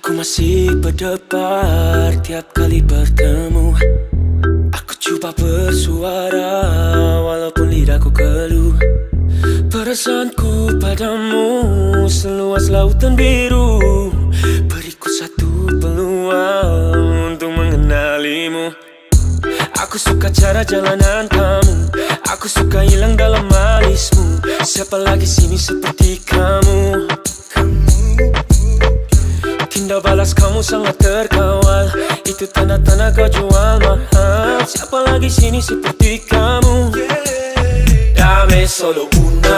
Aku masih berdebar tiap kali bertemu. Aku coba bersuara walaupun lidahku keluh. Perasaanku padamu seluas lautan biru. Beriku satu peluang untuk mengenalimu. Aku suka cara jalanan kamu, aku suka hilang dalam alismu. Siapa lagi sini seperti kamu? Tindak balas kamu sangat terkawal, itu tanda-tanda kau jual mahal. Siapa lagi sini seperti kamu? Dame solo una